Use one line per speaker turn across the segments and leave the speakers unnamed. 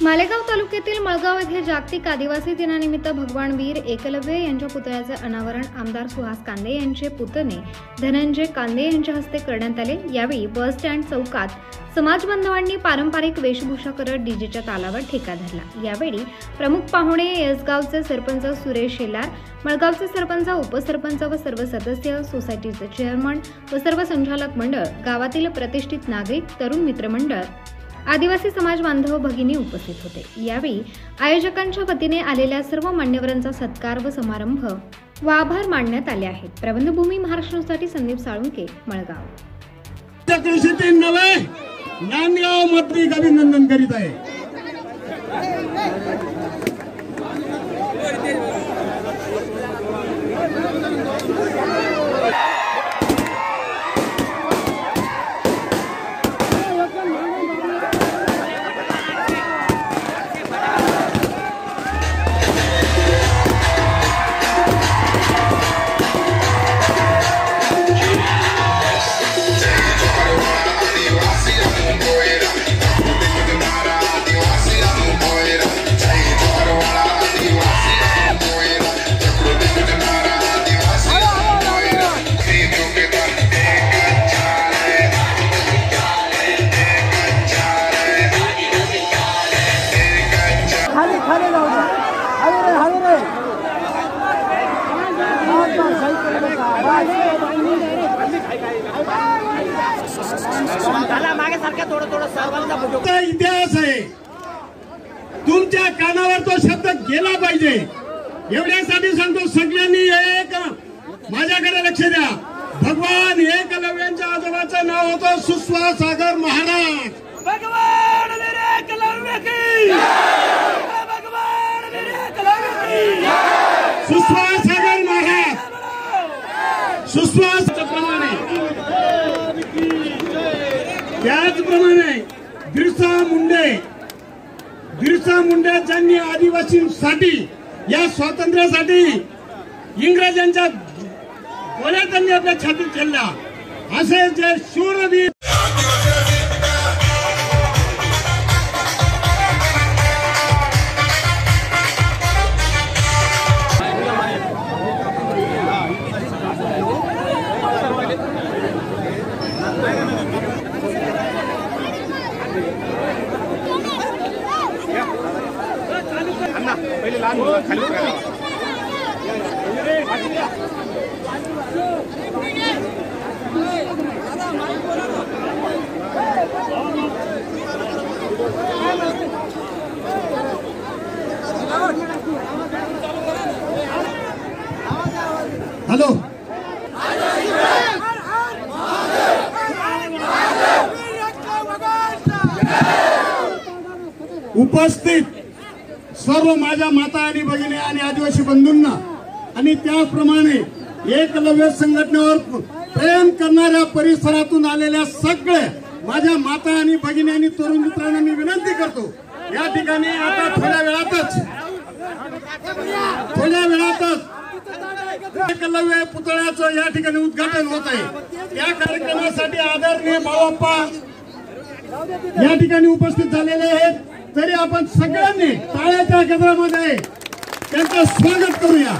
मालेगाव तालुक्यातील मळगाव येथे जागतिक आदिवासी दिनानिमित्त भगवान वीर एकलव्य यांच्या पुतळ्याचे अनावरण आमदार सुहास कांदे यांचे पुतणे धनंजय कांदे यांच्या हस्ते करण्यात आले। यावेळी बस स्टँड चौकात समाज बांधवांनी पारंपरिक वेशभूषा करत डीजेच्या तालावर ठेका धरला। यावेळी प्रमुख पाहुणे येसगावचे सरपंच सुरेश शेलार, मळगावचे सरपंच, उपसरपंच व सर्व सदस्य, सोसायटीचे चेअरमन व सर्व संचालक मंडळ, गावातील प्रतिष्ठित नागरिक, तरुण मित्रमंडळ, आदिवासी समाज बांधव भगिनी उपस्थित होते। यावेळी आयोजकांच्या वतीने आलेल्या सर्व मान्यवरांचा सत्कार व समारंभ व आभार मानण्यात आले आहेत। प्रबंधभूमी महाराष्ट्रासाठी संदीप साळुंके, मळगाव।
नांदगाव मध्ये अभिनंदन करीत आहे। इतिहास आहे, तुमच्या कानावर तो शब्द गेला पाहिजे एवढ्यासाठी सांगतो। सगळ्यांनी एक माझ्याकडे लक्ष द्या। भगवान एकलव्यांच्या आजोबाचं नाव होतं सुस्वास सागर महाराज। भगवान वीर एकलव्य की भगवान वीर एकलव्य की सुस्वास सागर महाराज। सुस्वास प्रमाणे त्याचप्रमाणे बिरसा मुंडे ज्यांनी आदिवासींसाठी या स्वातंत्र्यासाठी इंग्रजांच्या गोळ्या त्यांनी आपल्या छातीत खेळल्या, असे जे शूरवीर पहिले लहान मुलं खाली हॅलो उपस्थित सर्व माझ्या माता आणि भगिनी आणि आदिवासी बंधूंना आणि त्याप्रमाणे एकलव्य संघटनेवर प्रेम करणाऱ्या परिसरातून आलेल्या सगळे माझ्या माता आणि भगिनी आणि तरुण मित्रांना मी विनंती करतो, या ठिकाणी आता थोड्या वेळातच एकलव्य पुतळ्याचं या ठिकाणी उद्घाटन होत आहे। या कार्यक्रमासाठी आदरणीय बाळप्पा या ठिकाणी उपस्थित झालेले आहेत। तरी आपण सगळ्यांनी टाळ्याच्या गजरामध्ये त्यांचं स्वागत करूया।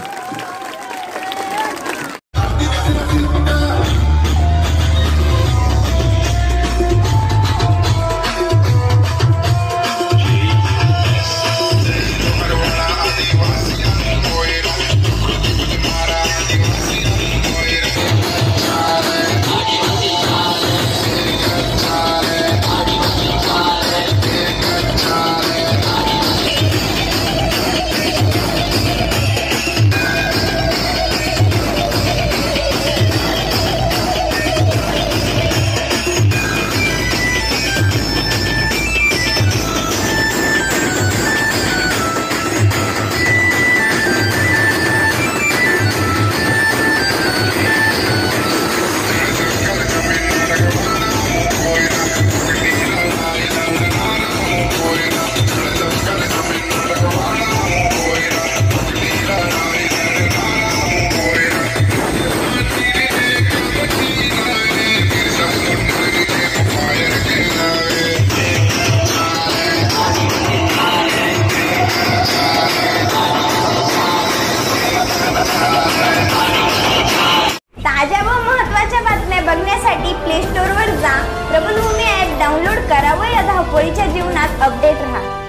करण्यासाठी प्ले स्टोअरवर जा, प्रबलभूमी ॲप डाउनलोड करा व या धावपळीच्या जीवनात अपडेट रहा.